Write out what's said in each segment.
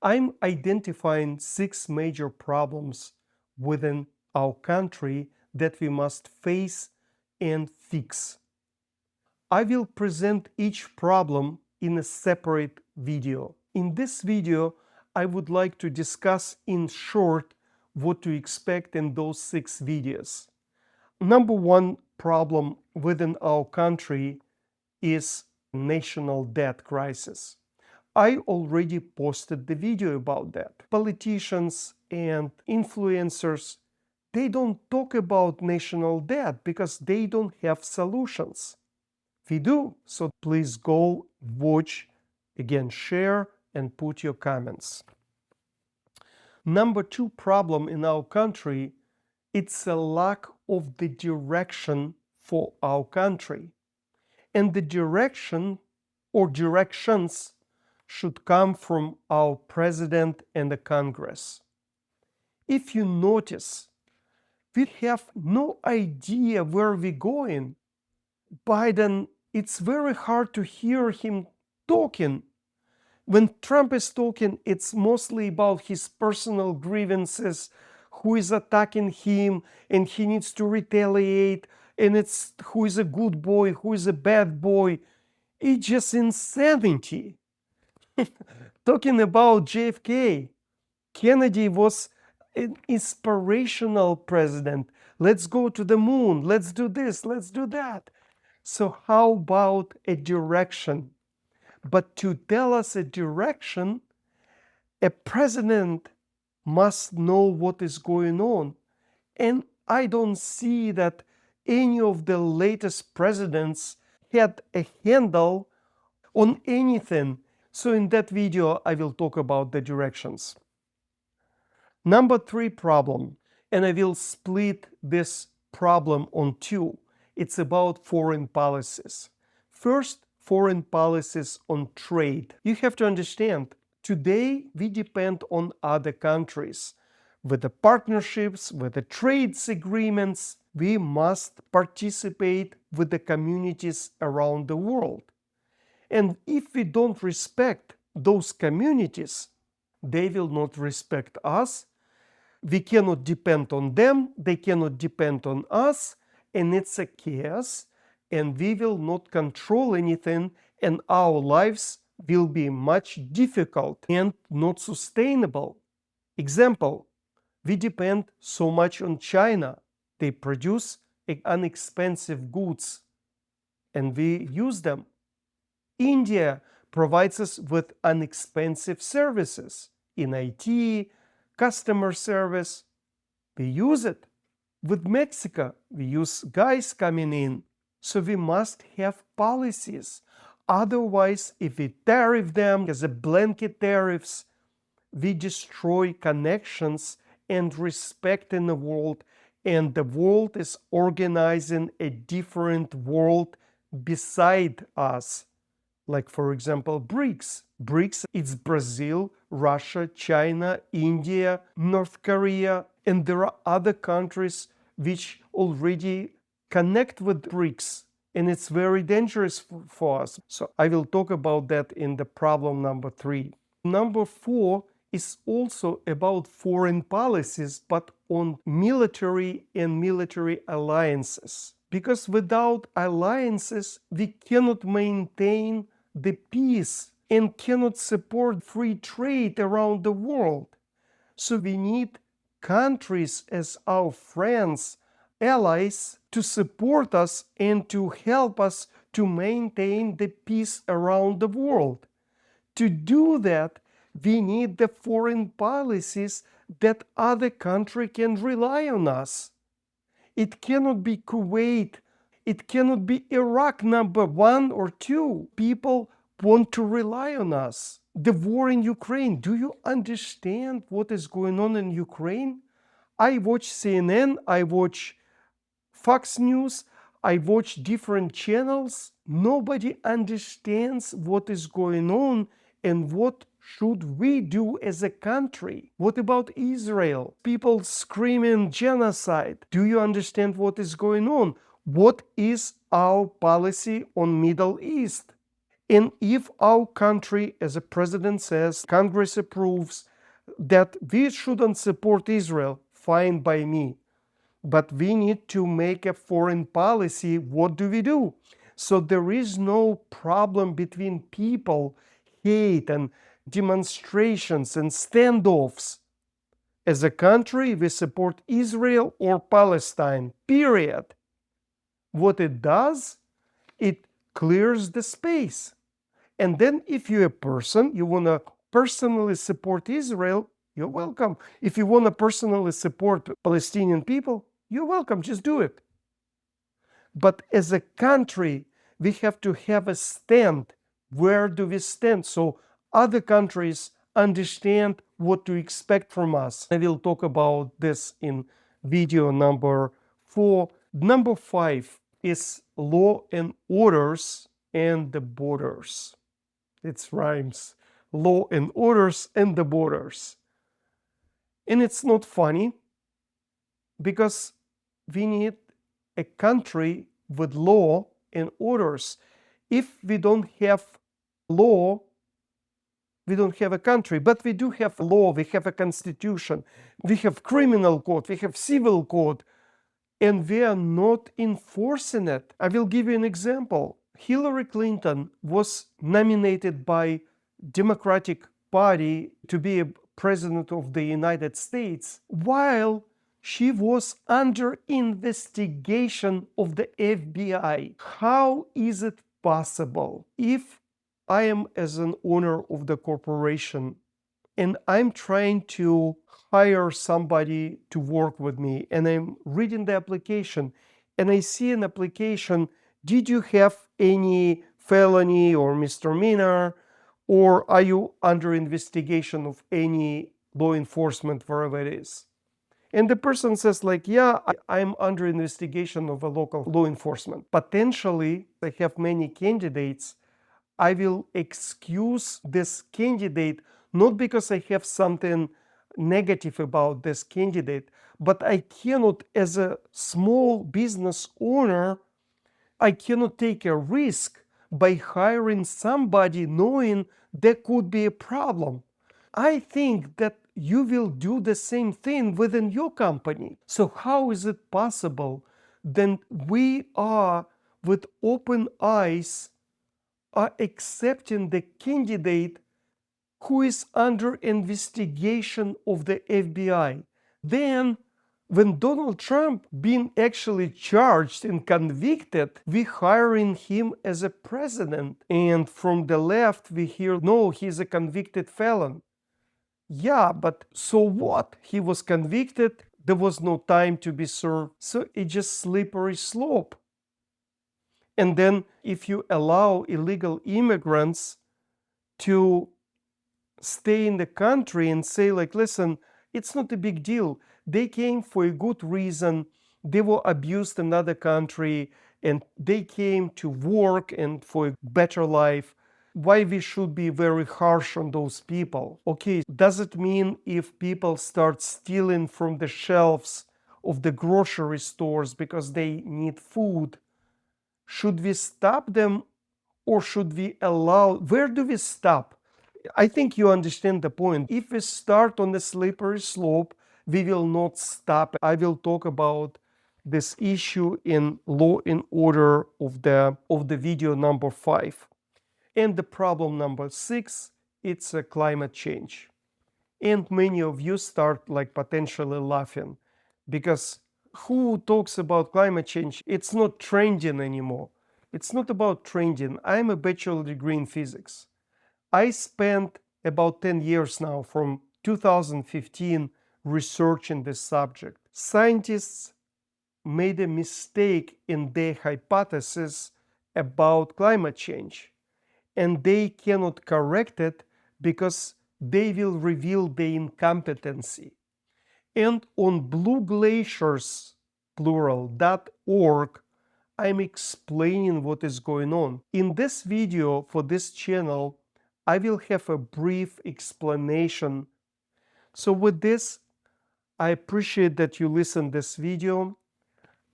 I'm identifying 6 major problems within our country that we must face and fix. I will present each problem in a separate video. In this video, I would like to discuss in short what to expect in those 6 videos. Number one problem within our country is national debt crisis. I already posted the video about that. Politicians and influencers, they don't talk about national debt because they don't have solutions. We do. So please go watch, again, share and put your comments. Number two problem in our country, it's a lack of the direction for our country. And the direction or directions should come from our president and the Congress. If you notice, we have no idea where we're going. Biden, it's very hard to hear him talking. When Trump is talking, it's mostly about his personal grievances, who is attacking him, and he needs to retaliate, and it's who is a good boy, who is a bad boy. It's just insanity. Talking about JFK, Kennedy was an inspirational president. Let's go to the moon. Let's do this. Let's do that. So how about a direction? But to tell us a direction, a president must know what is going on. And I don't see that any of the latest presidents had a handle on anything. So in that video, I will talk about the directions. Number three problem, and I will split this problem on two. It's about foreign policies. First, foreign policies on trade. You have to understand, today we depend on other countries. With the partnerships, with the trades agreements, we must participate with the communities around the world. And if we don't respect those communities, they will not respect us. We cannot depend on them, they cannot depend on us, and it's a chaos, and we will not control anything, and our lives will be much difficult and not sustainable. Example, we depend so much on China. They produce inexpensive goods, and we use them. India provides us with inexpensive services in IT, customer service. We use it. With Mexico, we use guys coming in. So we must have policies. Otherwise, if we tariff them as a blanket tariffs, we destroy connections and respect in the world. And the world is organizing a different world beside us. Like, for example, BRICS. BRICS, it's Brazil, Russia, China, India, North Korea, and there are other countries which already connect with BRICS, and it's very dangerous for us. So I will talk about that in the problem number 3. Number 4 is also about foreign policies, but on military and military alliances. Because without alliances, we cannot maintain the peace and cannot support free trade around the world. So we need countries as our friends, allies, to support us and to help us to maintain the peace around the world. To do that, we need the foreign policies that other country can rely on us. It cannot be Kuwait. It cannot be Iraq number 1 or 2. People want to rely on us. The war in Ukraine. Do you understand what is going on in Ukraine? I watch CNN, I watch Fox News, I watch different channels. Nobody understands what is going on and what should we do as a country. What about Israel? People screaming genocide. Do you understand what is going on? What is our policy on Middle East? And if our country, as a president says, Congress approves that we shouldn't support Israel, fine by me. But we need to make a foreign policy. What do we do? So there is no problem between people, hate and demonstrations and standoffs. As a country, we support Israel or Palestine, period. What it does, it clears the space. And then if you're a person, you want to personally support Israel, you're welcome. If you want to personally support Palestinian people, you're welcome. Just do it. But as a country, we have to have a stand. Where do we stand? So other countries understand what to expect from us. I will talk about this in video number 4. Number 5 is law and orders and the borders. It rhymes. Law and orders and the borders. And it's not funny because we need a country with law and orders. If we don't have law, we don't have a country. But we do have law, we have a constitution, we have criminal code, we have civil code, and we are not enforcing it. I will give you an example. Hillary Clinton was nominated by Democratic Party to be a president of the United States while she was under investigation of the FBI. How is it possible? If I am as an owner of the corporation and I'm trying to hire somebody to work with me and I'm reading the application and I see an application, did you have any felony or misdemeanor, or are you under investigation of any law enforcement, wherever it is? And the person says like, yeah, I'm under investigation of a local law enforcement. Potentially, I have many candidates. I will excuse this candidate, not because I have something negative about this candidate, but I cannot, as a small business owner, I cannot take a risk by hiring somebody knowing there could be a problem. I think that you will do the same thing within your company. So how is it possible that we are, with open eyes, are accepting the candidate who is under investigation of the FBI? Then, when Donald Trump being actually charged and convicted, we hiring him as a president. And from the left, we hear, no, he's a convicted felon. Yeah, but so what? He was convicted, there was no time to be served. So it's just slippery slope. And then if you allow illegal immigrants to stay in the country and say like, listen, it's not a big deal. They came for a good reason. They were abused in another country and they came to work and for a better life. Why we should be very harsh on those people? Okay, does it mean if people start stealing from the shelves of the grocery stores because they need food, should we stop them or should we allow? Where do we stop? I think you understand the point. If we start on the slippery slope, we will not stop. I will talk about this issue in law and order of the video number 5. And the problem number 6, it's a climate change. And many of you start like potentially laughing because who talks about climate change? It's not trending anymore. It's not about trending. I'm a bachelor degree in physics. I spent about 10 years now, from 2015, researching this subject. Scientists made a mistake in their hypothesis about climate change, and they cannot correct it because they will reveal their incompetency. And on Blue Glaciers, plural.org, I'm explaining what is going on. In this video for this channel, I will have a brief explanation. So with this, I appreciate that you listened this video.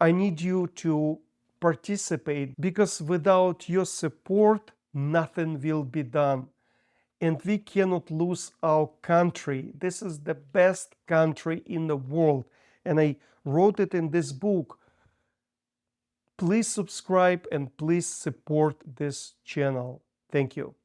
I need you to participate because without your support, nothing will be done. And we cannot lose our country. This is the best country in the world. And I wrote it in this book. Please subscribe and please support this channel. Thank you.